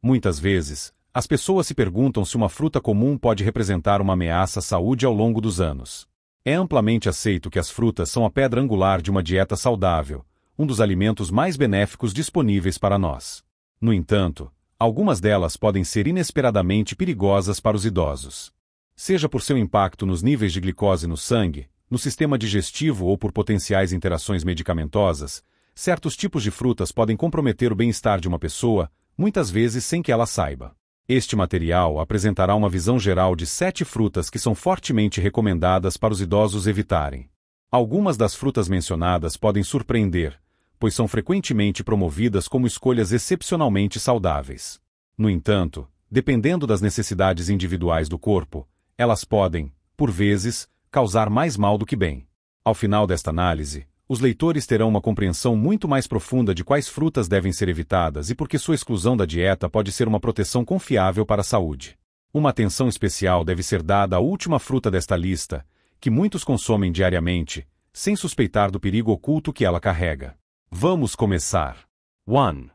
Muitas vezes, as pessoas se perguntam se uma fruta comum pode representar uma ameaça à saúde ao longo dos anos. É amplamente aceito que as frutas são a pedra angular de uma dieta saudável, um dos alimentos mais benéficos disponíveis para nós. No entanto, algumas delas podem ser inesperadamente perigosas para os idosos. Seja por seu impacto nos níveis de glicose no sangue, no sistema digestivo ou por potenciais interações medicamentosas, certos tipos de frutas podem comprometer o bem-estar de uma pessoa, muitas vezes sem que ela saiba. Este material apresentará uma visão geral de 7 frutas que são fortemente recomendadas para os idosos evitarem. Algumas das frutas mencionadas podem surpreender, pois são frequentemente promovidas como escolhas excepcionalmente saudáveis. No entanto, dependendo das necessidades individuais do corpo, elas podem, por vezes, causar mais mal do que bem. Ao final desta análise, os leitores terão uma compreensão muito mais profunda de quais frutas devem ser evitadas e por que sua exclusão da dieta pode ser uma proteção confiável para a saúde. Uma atenção especial deve ser dada à última fruta desta lista, que muitos consomem diariamente, sem suspeitar do perigo oculto que ela carrega. Vamos começar. 1.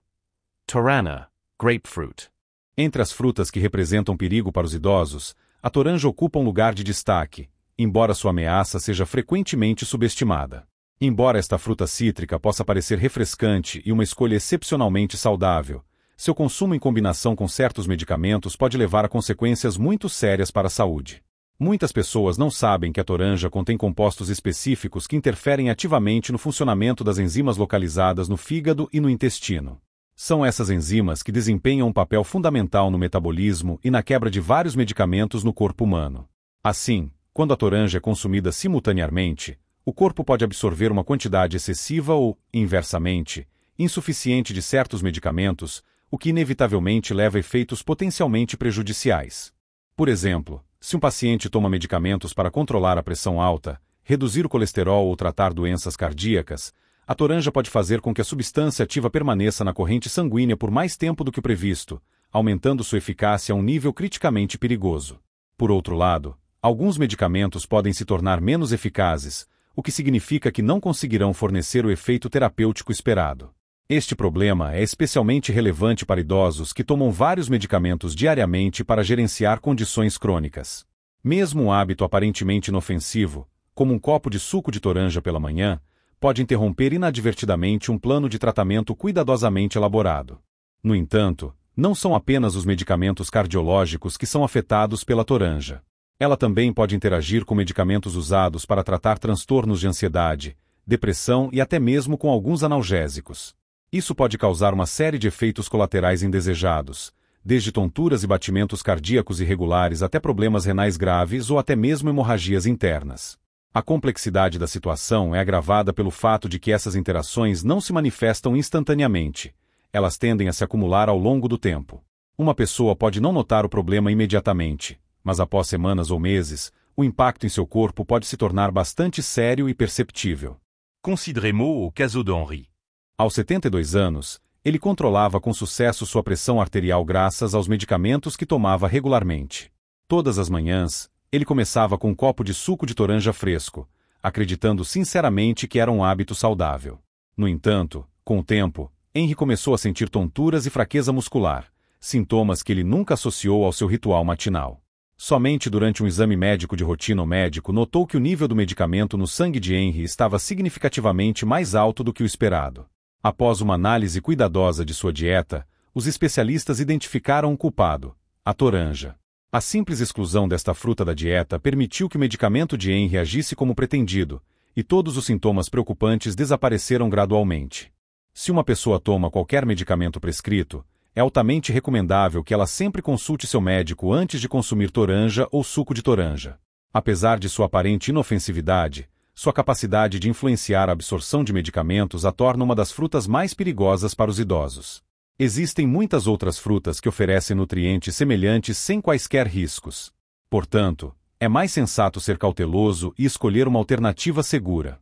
Torana, grapefruit. Entre as frutas que representam perigo para os idosos, a toranja ocupa um lugar de destaque, embora sua ameaça seja frequentemente subestimada. Embora esta fruta cítrica possa parecer refrescante e uma escolha excepcionalmente saudável, seu consumo em combinação com certos medicamentos pode levar a consequências muito sérias para a saúde. Muitas pessoas não sabem que a toranja contém compostos específicos que interferem ativamente no funcionamento das enzimas localizadas no fígado e no intestino. São essas enzimas que desempenham um papel fundamental no metabolismo e na quebra de vários medicamentos no corpo humano. Assim, quando a toranja é consumida simultaneamente, o corpo pode absorver uma quantidade excessiva ou, inversamente, insuficiente de certos medicamentos, o que inevitavelmente leva a efeitos potencialmente prejudiciais. Por exemplo, se um paciente toma medicamentos para controlar a pressão alta, reduzir o colesterol ou tratar doenças cardíacas, a toranja pode fazer com que a substância ativa permaneça na corrente sanguínea por mais tempo do que o previsto, aumentando sua eficácia a um nível criticamente perigoso. Por outro lado, alguns medicamentos podem se tornar menos eficazes, o que significa que não conseguirão fornecer o efeito terapêutico esperado. Este problema é especialmente relevante para idosos que tomam vários medicamentos diariamente para gerenciar condições crônicas. Mesmo um hábito aparentemente inofensivo, como um copo de suco de toranja pela manhã, pode interromper inadvertidamente um plano de tratamento cuidadosamente elaborado. No entanto, não são apenas os medicamentos cardiológicos que são afetados pela toranja. Ela também pode interagir com medicamentos usados para tratar transtornos de ansiedade, depressão e até mesmo com alguns analgésicos. Isso pode causar uma série de efeitos colaterais indesejados, desde tonturas e batimentos cardíacos irregulares até problemas renais graves ou até mesmo hemorragias internas. A complexidade da situação é agravada pelo fato de que essas interações não se manifestam instantaneamente. Elas tendem a se acumular ao longo do tempo. Uma pessoa pode não notar o problema imediatamente, mas após semanas ou meses, o impacto em seu corpo pode se tornar bastante sério e perceptível. Considérez-moi o caso d'Henri. Aos 72 anos, ele controlava com sucesso sua pressão arterial graças aos medicamentos que tomava regularmente. Todas as manhãs, ele começava com um copo de suco de toranja fresco, acreditando sinceramente que era um hábito saudável. No entanto, com o tempo, Henri começou a sentir tonturas e fraqueza muscular, sintomas que ele nunca associou ao seu ritual matinal. Somente durante um exame médico de rotina o médico notou que o nível do medicamento no sangue de Henri estava significativamente mais alto do que o esperado. Após uma análise cuidadosa de sua dieta, os especialistas identificaram o culpado, a toranja. A simples exclusão desta fruta da dieta permitiu que o medicamento de Henri agisse como pretendido, e todos os sintomas preocupantes desapareceram gradualmente. Se uma pessoa toma qualquer medicamento prescrito, é altamente recomendável que ela sempre consulte seu médico antes de consumir toranja ou suco de toranja. Apesar de sua aparente inofensividade, sua capacidade de influenciar a absorção de medicamentos a torna uma das frutas mais perigosas para os idosos. Existem muitas outras frutas que oferecem nutrientes semelhantes sem quaisquer riscos. Portanto, é mais sensato ser cauteloso e escolher uma alternativa segura.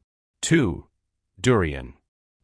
2. Durian.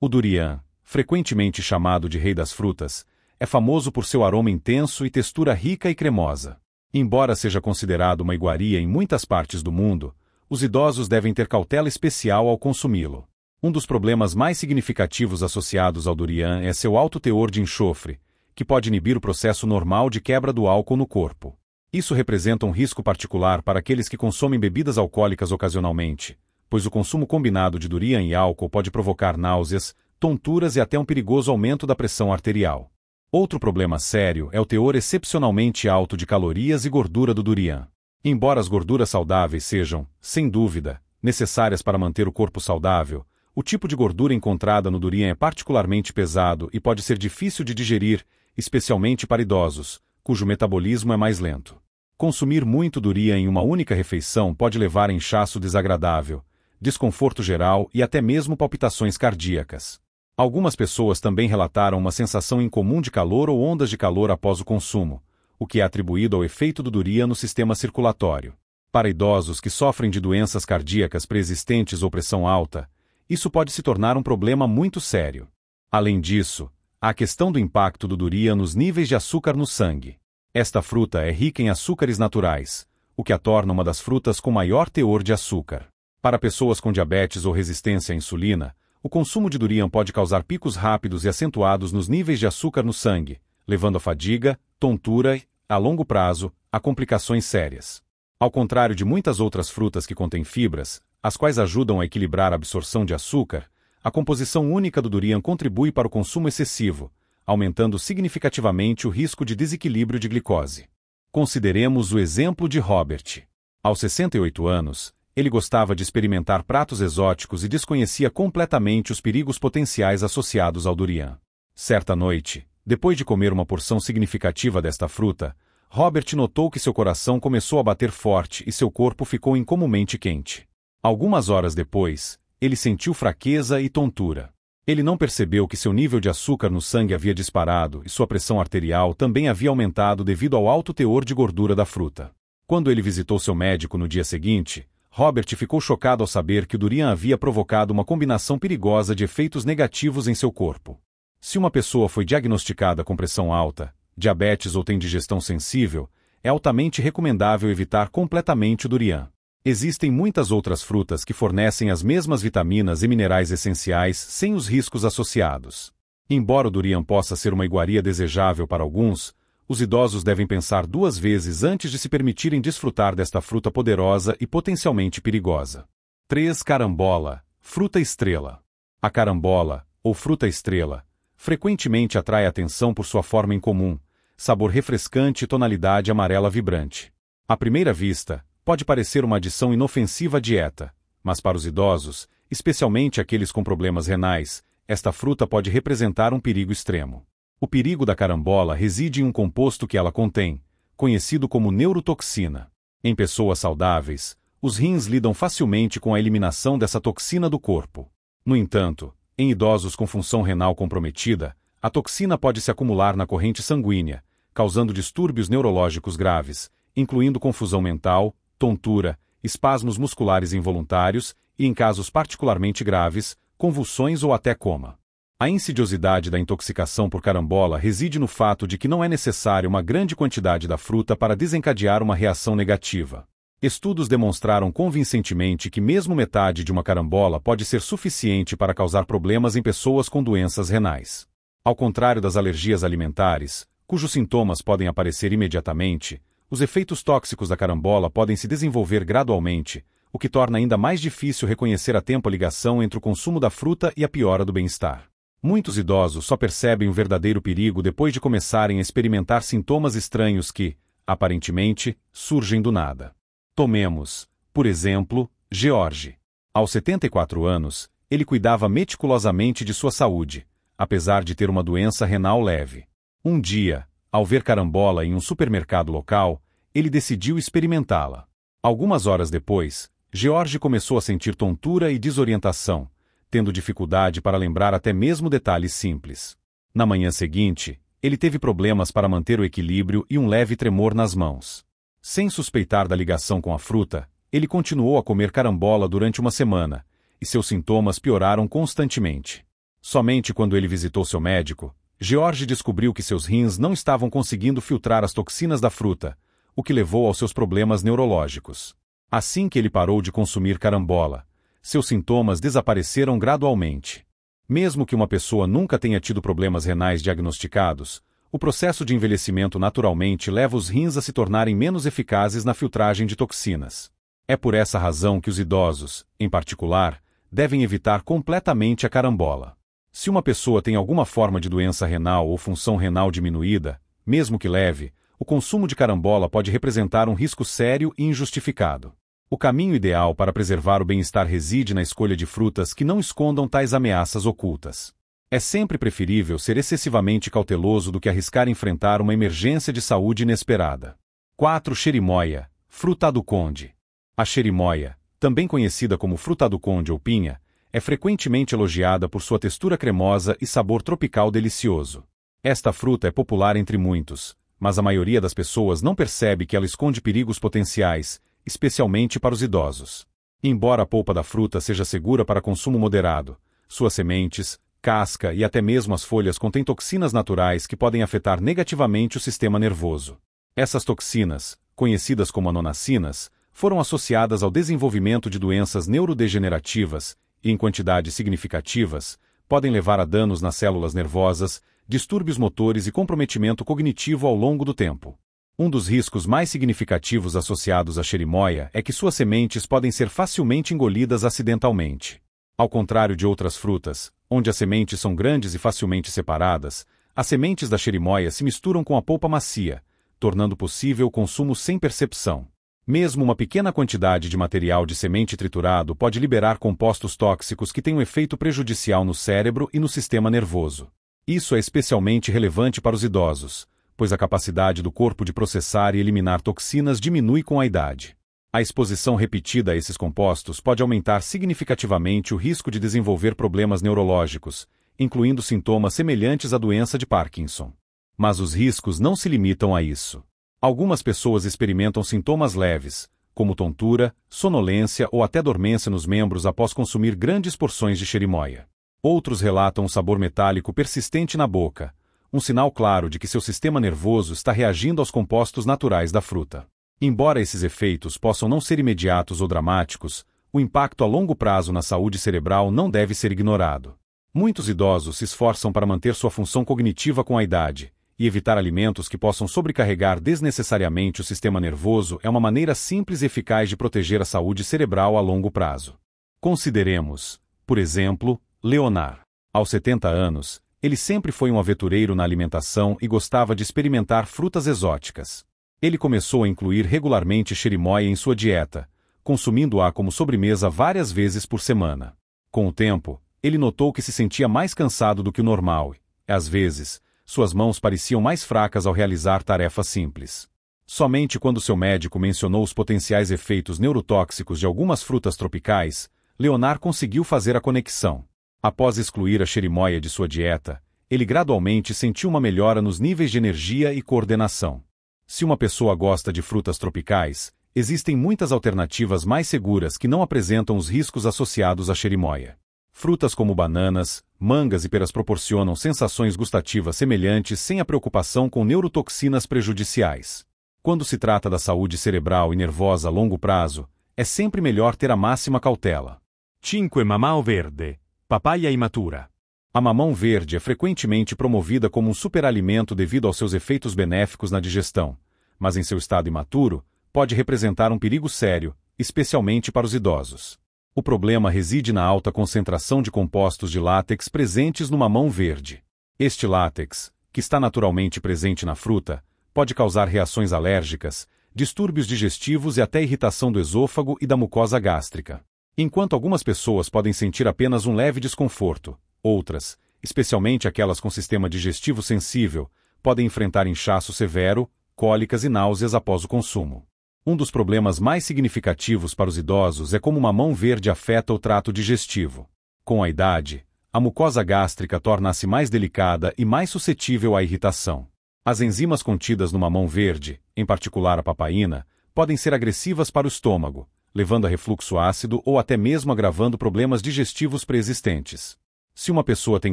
O durian, frequentemente chamado de rei das frutas, é famoso por seu aroma intenso e textura rica e cremosa. Embora seja considerado uma iguaria em muitas partes do mundo, os idosos devem ter cautela especial ao consumi-lo. Um dos problemas mais significativos associados ao durian é seu alto teor de enxofre, que pode inibir o processo normal de quebra do álcool no corpo. Isso representa um risco particular para aqueles que consomem bebidas alcoólicas ocasionalmente, pois o consumo combinado de durian e álcool pode provocar náuseas, tonturas e até um perigoso aumento da pressão arterial. Outro problema sério é o teor excepcionalmente alto de calorias e gordura do durian. Embora as gorduras saudáveis sejam, sem dúvida, necessárias para manter o corpo saudável, o tipo de gordura encontrada no durian é particularmente pesado e pode ser difícil de digerir, especialmente para idosos, cujo metabolismo é mais lento. Consumir muito durian em uma única refeição pode levar a inchaço desagradável, desconforto geral e até mesmo palpitações cardíacas. Algumas pessoas também relataram uma sensação incomum de calor ou ondas de calor após o consumo, o que é atribuído ao efeito do durian no sistema circulatório. Para idosos que sofrem de doenças cardíacas pré-existentes ou pressão alta, isso pode se tornar um problema muito sério. Além disso, há a questão do impacto do durian nos níveis de açúcar no sangue. Esta fruta é rica em açúcares naturais, o que a torna uma das frutas com maior teor de açúcar. Para pessoas com diabetes ou resistência à insulina, o consumo de durian pode causar picos rápidos e acentuados nos níveis de açúcar no sangue, levando a fadiga, tontura e, a longo prazo, a complicações sérias. Ao contrário de muitas outras frutas que contêm fibras, as quais ajudam a equilibrar a absorção de açúcar, a composição única do durian contribui para o consumo excessivo, aumentando significativamente o risco de desequilíbrio de glicose. Consideremos o exemplo de Robert. Aos 68 anos, ele gostava de experimentar pratos exóticos e desconhecia completamente os perigos potenciais associados ao durian. Certa noite, depois de comer uma porção significativa desta fruta, Robert notou que seu coração começou a bater forte e seu corpo ficou incomumente quente. Algumas horas depois, ele sentiu fraqueza e tontura. Ele não percebeu que seu nível de açúcar no sangue havia disparado e sua pressão arterial também havia aumentado devido ao alto teor de gordura da fruta. Quando ele visitou seu médico no dia seguinte, Robert ficou chocado ao saber que o durian havia provocado uma combinação perigosa de efeitos negativos em seu corpo. Se uma pessoa foi diagnosticada com pressão alta, diabetes ou tem digestão sensível, é altamente recomendável evitar completamente o durian. Existem muitas outras frutas que fornecem as mesmas vitaminas e minerais essenciais sem os riscos associados. Embora o durian possa ser uma iguaria desejável para alguns, os idosos devem pensar duas vezes antes de se permitirem desfrutar desta fruta poderosa e potencialmente perigosa. 3. Carambola, fruta estrela. A carambola, ou fruta estrela, frequentemente atrai atenção por sua forma incomum, sabor refrescante e tonalidade amarela vibrante. À primeira vista, pode parecer uma adição inofensiva à dieta, mas para os idosos, especialmente aqueles com problemas renais, esta fruta pode representar um perigo extremo. O perigo da carambola reside em um composto que ela contém, conhecido como neurotoxina. Em pessoas saudáveis, os rins lidam facilmente com a eliminação dessa toxina do corpo. No entanto, em idosos com função renal comprometida, a toxina pode se acumular na corrente sanguínea, causando distúrbios neurológicos graves, incluindo confusão mental, tontura, espasmos musculares involuntários e, em casos particularmente graves, convulsões ou até coma. A insidiosidade da intoxicação por carambola reside no fato de que não é necessária uma grande quantidade da fruta para desencadear uma reação negativa. Estudos demonstraram convincentemente que mesmo metade de uma carambola pode ser suficiente para causar problemas em pessoas com doenças renais. Ao contrário das alergias alimentares, cujos sintomas podem aparecer imediatamente, os efeitos tóxicos da carambola podem se desenvolver gradualmente, o que torna ainda mais difícil reconhecer a tempo a ligação entre o consumo da fruta e a piora do bem-estar. Muitos idosos só percebem o verdadeiro perigo depois de começarem a experimentar sintomas estranhos que, aparentemente, surgem do nada. Tomemos, por exemplo, George. Aos 74 anos, ele cuidava meticulosamente de sua saúde, apesar de ter uma doença renal leve. Um dia, ao ver carambola em um supermercado local, ele decidiu experimentá-la. Algumas horas depois, George começou a sentir tontura e desorientação, tendo dificuldade para lembrar até mesmo detalhes simples. Na manhã seguinte, ele teve problemas para manter o equilíbrio e um leve tremor nas mãos. Sem suspeitar da ligação com a fruta, ele continuou a comer carambola durante uma semana, e seus sintomas pioraram constantemente. Somente quando ele visitou seu médico, George descobriu que seus rins não estavam conseguindo filtrar as toxinas da fruta, o que levou aos seus problemas neurológicos. Assim que ele parou de consumir carambola, seus sintomas desapareceram gradualmente. Mesmo que uma pessoa nunca tenha tido problemas renais diagnosticados, O processo de envelhecimento naturalmente leva os rins a se tornarem menos eficazes na filtragem de toxinas. É por essa razão que os idosos, em particular, devem evitar completamente a carambola. Se uma pessoa tem alguma forma de doença renal ou função renal diminuída, mesmo que leve, o consumo de carambola pode representar um risco sério e injustificado. O caminho ideal para preservar o bem-estar reside na escolha de frutas que não escondam tais ameaças ocultas. É sempre preferível ser excessivamente cauteloso do que arriscar enfrentar uma emergência de saúde inesperada. 4. Xerimoia, fruta do conde. A xerimoia, também conhecida como fruta do conde ou pinha, é frequentemente elogiada por sua textura cremosa e sabor tropical delicioso. Esta fruta é popular entre muitos, mas a maioria das pessoas não percebe que ela esconde perigos potenciais, especialmente para os idosos. Embora a polpa da fruta seja segura para consumo moderado, suas sementes, casca e até mesmo as folhas contêm toxinas naturais que podem afetar negativamente o sistema nervoso. Essas toxinas, conhecidas como anonacinas, foram associadas ao desenvolvimento de doenças neurodegenerativas e, em quantidades significativas, podem levar a danos nas células nervosas, distúrbios motores e comprometimento cognitivo ao longo do tempo. Um dos riscos mais significativos associados à xerimoia é que suas sementes podem ser facilmente engolidas acidentalmente. Ao contrário de outras frutas, onde as sementes são grandes e facilmente separadas, as sementes da xerimoia se misturam com a polpa macia, tornando possível o consumo sem percepção. Mesmo uma pequena quantidade de material de semente triturado pode liberar compostos tóxicos que têm um efeito prejudicial no cérebro e no sistema nervoso. Isso é especialmente relevante para os idosos, pois a capacidade do corpo de processar e eliminar toxinas diminui com a idade. A exposição repetida a esses compostos pode aumentar significativamente o risco de desenvolver problemas neurológicos, incluindo sintomas semelhantes à doença de Parkinson. Mas os riscos não se limitam a isso. Algumas pessoas experimentam sintomas leves, como tontura, sonolência ou até dormência nos membros após consumir grandes porções de xerimoia. Outros relatam um sabor metálico persistente na boca, um sinal claro de que seu sistema nervoso está reagindo aos compostos naturais da fruta. Embora esses efeitos possam não ser imediatos ou dramáticos, o impacto a longo prazo na saúde cerebral não deve ser ignorado. Muitos idosos se esforçam para manter sua função cognitiva com a idade, e evitar alimentos que possam sobrecarregar desnecessariamente o sistema nervoso é uma maneira simples e eficaz de proteger a saúde cerebral a longo prazo. Consideremos, por exemplo, Leonard. Aos 70 anos, ele sempre foi um aventureiro na alimentação e gostava de experimentar frutas exóticas. Ele começou a incluir regularmente xerimoia em sua dieta, consumindo-a como sobremesa várias vezes por semana. Com o tempo, ele notou que se sentia mais cansado do que o normal e, às vezes, suas mãos pareciam mais fracas ao realizar tarefas simples. Somente quando seu médico mencionou os potenciais efeitos neurotóxicos de algumas frutas tropicais, Leonard conseguiu fazer a conexão. Após excluir a xerimoia de sua dieta, ele gradualmente sentiu uma melhora nos níveis de energia e coordenação. Se uma pessoa gosta de frutas tropicais, existem muitas alternativas mais seguras que não apresentam os riscos associados à xerimoia. Frutas como bananas, mangas e peras proporcionam sensações gustativas semelhantes sem a preocupação com neurotoxinas prejudiciais. Quando se trata da saúde cerebral e nervosa a longo prazo, é sempre melhor ter a máxima cautela. 5. Mamão verde, papaya imatura. A mamão verde é frequentemente promovida como um superalimento devido aos seus efeitos benéficos na digestão, mas em seu estado imaturo, pode representar um perigo sério, especialmente para os idosos. O problema reside na alta concentração de compostos de látex presentes no mamão verde. Este látex, que está naturalmente presente na fruta, pode causar reações alérgicas, distúrbios digestivos e até irritação do esôfago e da mucosa gástrica. Enquanto algumas pessoas podem sentir apenas um leve desconforto, outras, especialmente aquelas com sistema digestivo sensível, podem enfrentar inchaço severo, cólicas e náuseas após o consumo. Um dos problemas mais significativos para os idosos é como o mamão verde afeta o trato digestivo. Com a idade, a mucosa gástrica torna-se mais delicada e mais suscetível à irritação. As enzimas contidas no mamão verde, em particular a papaína, podem ser agressivas para o estômago, levando a refluxo ácido ou até mesmo agravando problemas digestivos pré-existentes. Se uma pessoa tem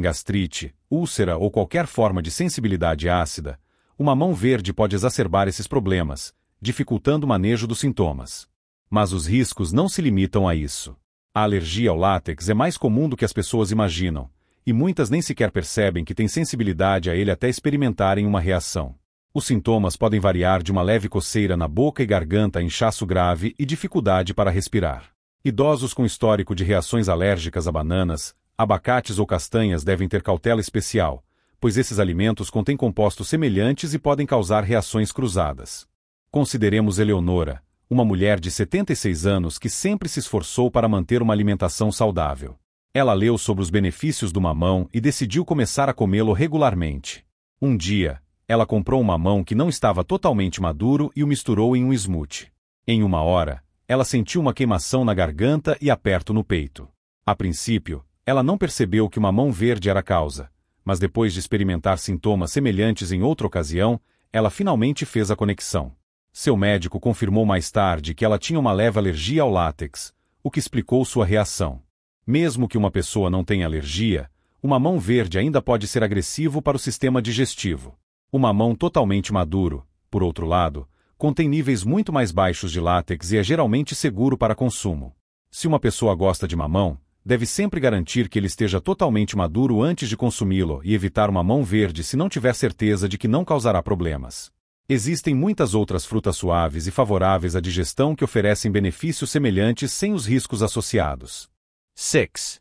gastrite, úlcera ou qualquer forma de sensibilidade ácida, o mamão verde pode exacerbar esses problemas, dificultando o manejo dos sintomas. Mas os riscos não se limitam a isso. A alergia ao látex é mais comum do que as pessoas imaginam, e muitas nem sequer percebem que têm sensibilidade a ele até experimentarem uma reação. Os sintomas podem variar de uma leve coceira na boca e garganta a inchaço grave e dificuldade para respirar. Idosos com histórico de reações alérgicas a bananas, abacates ou castanhas devem ter cautela especial, pois esses alimentos contêm compostos semelhantes e podem causar reações cruzadas. Consideremos Eleonora, uma mulher de 76 anos que sempre se esforçou para manter uma alimentação saudável. Ela leu sobre os benefícios do mamão e decidiu começar a comê-lo regularmente. Um dia, ela comprou um mamão que não estava totalmente maduro e o misturou em um smoothie. Em 1 hora, ela sentiu uma queimação na garganta e aperto no peito. A princípio, ela não percebeu que o mamão verde era a causa, mas depois de experimentar sintomas semelhantes em outra ocasião, ela finalmente fez a conexão. Seu médico confirmou mais tarde que ela tinha uma leve alergia ao látex, o que explicou sua reação. Mesmo que uma pessoa não tenha alergia, o mamão verde ainda pode ser agressivo para o sistema digestivo. O mamão totalmente maduro, por outro lado, contém níveis muito mais baixos de látex e é geralmente seguro para consumo. Se uma pessoa gosta de mamão, deve sempre garantir que ele esteja totalmente maduro antes de consumi-lo e evitar o mamão verde se não tiver certeza de que não causará problemas. Existem muitas outras frutas suaves e favoráveis à digestão que oferecem benefícios semelhantes sem os riscos associados. 6.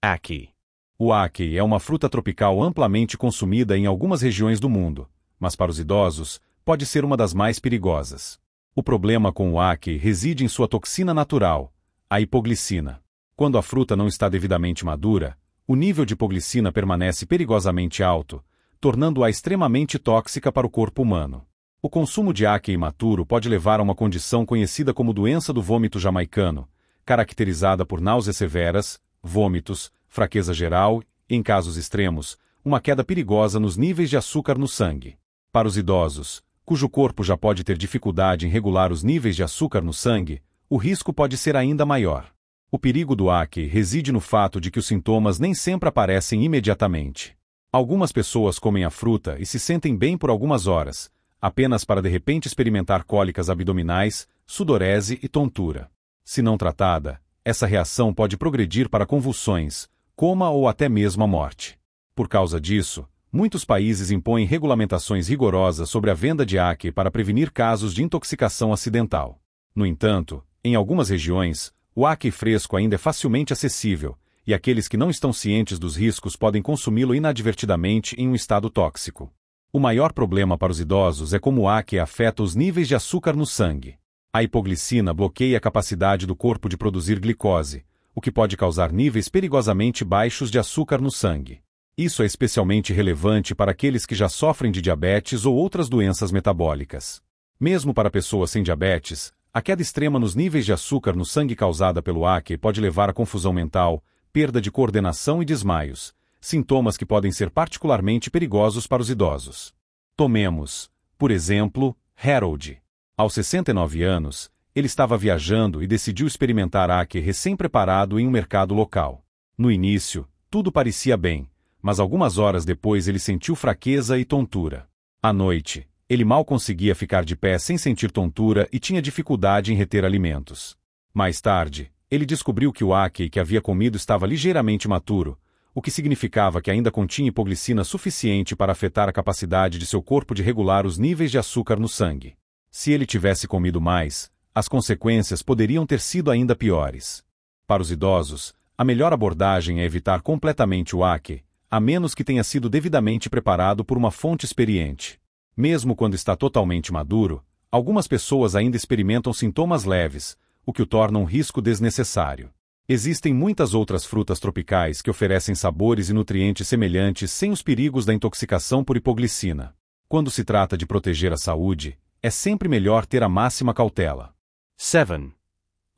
Ackee. O ackee é uma fruta tropical amplamente consumida em algumas regiões do mundo, mas para os idosos, pode ser uma das mais perigosas. O problema com o ackee reside em sua toxina natural, a hipoglicina. Quando a fruta não está devidamente madura, o nível de hipoglicina permanece perigosamente alto, tornando-a extremamente tóxica para o corpo humano. O consumo de ackee imaturo pode levar a uma condição conhecida como doença do vômito jamaicano, caracterizada por náuseas severas, vômitos, fraqueza geral e, em casos extremos, uma queda perigosa nos níveis de açúcar no sangue. Para os idosos, cujo corpo já pode ter dificuldade em regular os níveis de açúcar no sangue, o risco pode ser ainda maior. O perigo do ackee reside no fato de que os sintomas nem sempre aparecem imediatamente. Algumas pessoas comem a fruta e se sentem bem por algumas horas, apenas para de repente experimentar cólicas abdominais, sudorese e tontura. Se não tratada, essa reação pode progredir para convulsões, coma ou até mesmo a morte. Por causa disso, muitos países impõem regulamentações rigorosas sobre a venda de ackee para prevenir casos de intoxicação acidental. No entanto, em algumas regiões, o ackee fresco ainda é facilmente acessível, e aqueles que não estão cientes dos riscos podem consumi-lo inadvertidamente em um estado tóxico. O maior problema para os idosos é como o ackee afeta os níveis de açúcar no sangue. A hipoglicina bloqueia a capacidade do corpo de produzir glicose, o que pode causar níveis perigosamente baixos de açúcar no sangue. Isso é especialmente relevante para aqueles que já sofrem de diabetes ou outras doenças metabólicas. Mesmo para pessoas sem diabetes, a queda extrema nos níveis de açúcar no sangue causada pelo ackee pode levar a confusão mental, perda de coordenação e desmaios, sintomas que podem ser particularmente perigosos para os idosos. Tomemos, por exemplo, Harold. Aos 69 anos, ele estava viajando e decidiu experimentar ackee recém-preparado em um mercado local. No início, tudo parecia bem, mas algumas horas depois ele sentiu fraqueza e tontura. À noite, ele mal conseguia ficar de pé sem sentir tontura e tinha dificuldade em reter alimentos. Mais tarde, ele descobriu que o ackee que havia comido estava ligeiramente maturo, o que significava que ainda continha hipoglicina suficiente para afetar a capacidade de seu corpo de regular os níveis de açúcar no sangue. Se ele tivesse comido mais, as consequências poderiam ter sido ainda piores. Para os idosos, a melhor abordagem é evitar completamente o ackee, a menos que tenha sido devidamente preparado por uma fonte experiente. Mesmo quando está totalmente maduro, algumas pessoas ainda experimentam sintomas leves, o que o torna um risco desnecessário. Existem muitas outras frutas tropicais que oferecem sabores e nutrientes semelhantes sem os perigos da intoxicação por hipoglicina. Quando se trata de proteger a saúde, é sempre melhor ter a máxima cautela. 7.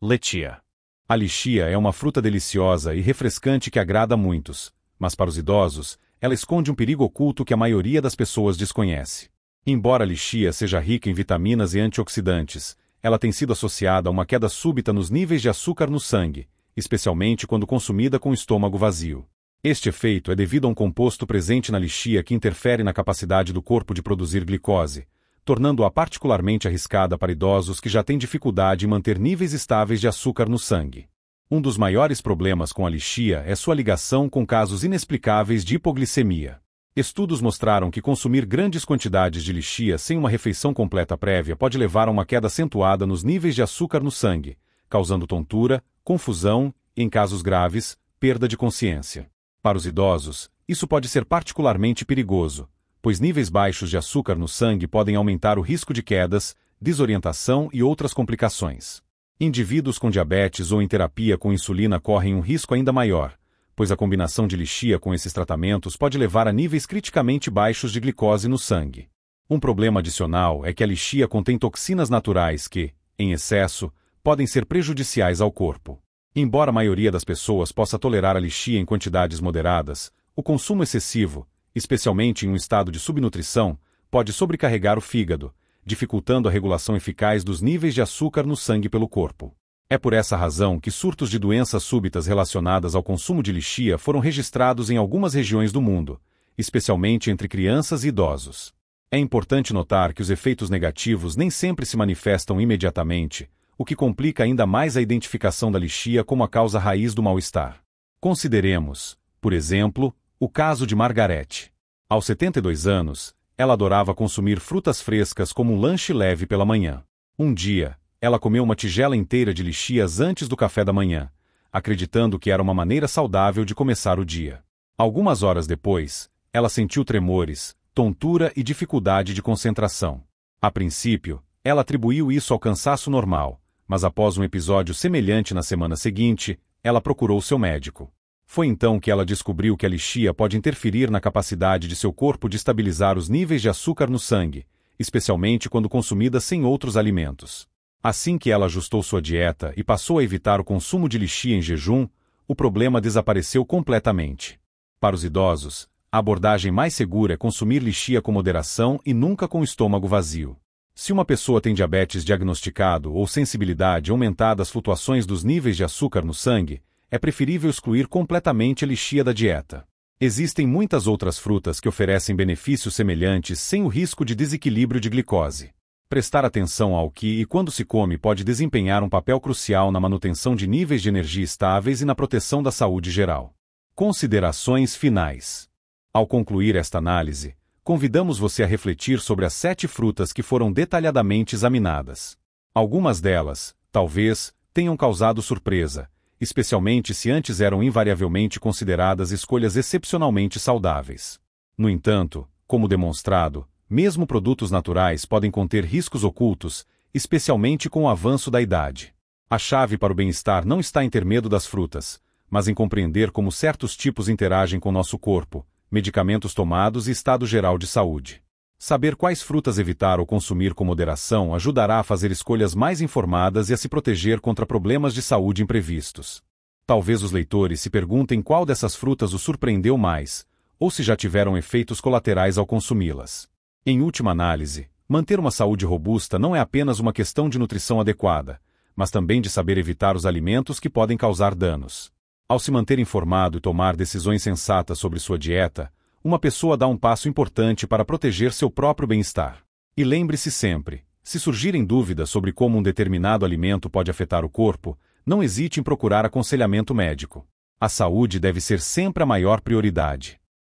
Lichia. A lichia é uma fruta deliciosa e refrescante que agrada a muitos, mas para os idosos, ela esconde um perigo oculto que a maioria das pessoas desconhece. Embora a lichia seja rica em vitaminas e antioxidantes, ela tem sido associada a uma queda súbita nos níveis de açúcar no sangue, especialmente quando consumida com o estômago vazio. Este efeito é devido a um composto presente na lichia que interfere na capacidade do corpo de produzir glicose, tornando-a particularmente arriscada para idosos que já têm dificuldade em manter níveis estáveis de açúcar no sangue. Um dos maiores problemas com a lixia é sua ligação com casos inexplicáveis de hipoglicemia. Estudos mostraram que consumir grandes quantidades de lixia sem uma refeição completa prévia pode levar a uma queda acentuada nos níveis de açúcar no sangue, causando tontura, confusão e, em casos graves, perda de consciência. Para os idosos, isso pode ser particularmente perigoso, pois níveis baixos de açúcar no sangue podem aumentar o risco de quedas, desorientação e outras complicações. Indivíduos com diabetes ou em terapia com insulina correm um risco ainda maior, pois a combinação de lixia com esses tratamentos pode levar a níveis criticamente baixos de glicose no sangue. Um problema adicional é que a lixia contém toxinas naturais que, em excesso, podem ser prejudiciais ao corpo. Embora a maioria das pessoas possa tolerar a lixia em quantidades moderadas, o consumo excessivo, especialmente em um estado de subnutrição, pode sobrecarregar o fígado, dificultando a regulação eficaz dos níveis de açúcar no sangue pelo corpo. É por essa razão que surtos de doenças súbitas relacionadas ao consumo de lixia foram registrados em algumas regiões do mundo, especialmente entre crianças e idosos. É importante notar que os efeitos negativos nem sempre se manifestam imediatamente, o que complica ainda mais a identificação da lixia como a causa raiz do mal-estar. Consideremos, por exemplo, o caso de Margarete. Aos 72 anos, ela adorava consumir frutas frescas como um lanche leve pela manhã. Um dia, ela comeu uma tigela inteira de lixias antes do café da manhã, acreditando que era uma maneira saudável de começar o dia. Algumas horas depois, ela sentiu tremores, tontura e dificuldade de concentração. A princípio, ela atribuiu isso ao cansaço normal, mas após um episódio semelhante na semana seguinte, ela procurou seu médico. Foi então que ela descobriu que a lixia pode interferir na capacidade de seu corpo de estabilizar os níveis de açúcar no sangue, especialmente quando consumida sem outros alimentos. Assim que ela ajustou sua dieta e passou a evitar o consumo de lixia em jejum, o problema desapareceu completamente. Para os idosos, a abordagem mais segura é consumir lixia com moderação e nunca com o estômago vazio. Se uma pessoa tem diabetes diagnosticado ou sensibilidade aumentada às flutuações dos níveis de açúcar no sangue, é preferível excluir completamente a lixia da dieta. Existem muitas outras frutas que oferecem benefícios semelhantes sem o risco de desequilíbrio de glicose. Prestar atenção ao que e quando se come pode desempenhar um papel crucial na manutenção de níveis de energia estáveis e na proteção da saúde geral. Considerações finais. Ao concluir esta análise, convidamos você a refletir sobre as 7 frutas que foram detalhadamente examinadas. Algumas delas, talvez, tenham causado surpresa, especialmente se antes eram invariavelmente consideradas escolhas excepcionalmente saudáveis. No entanto, como demonstrado, mesmo produtos naturais podem conter riscos ocultos, especialmente com o avanço da idade. A chave para o bem-estar não está em ter medo das frutas, mas em compreender como certos tipos interagem com nosso corpo, medicamentos tomados e estado geral de saúde. Saber quais frutas evitar ou consumir com moderação ajudará a fazer escolhas mais informadas e a se proteger contra problemas de saúde imprevistos. Talvez os leitores se perguntem qual dessas frutas os surpreendeu mais, ou se já tiveram efeitos colaterais ao consumi-las. Em última análise, manter uma saúde robusta não é apenas uma questão de nutrição adequada, mas também de saber evitar os alimentos que podem causar danos. Ao se manter informado e tomar decisões sensatas sobre sua dieta, uma pessoa dá um passo importante para proteger seu próprio bem-estar. E lembre-se sempre, se surgirem dúvidas sobre como um determinado alimento pode afetar o corpo, não hesite em procurar aconselhamento médico. A saúde deve ser sempre a maior prioridade.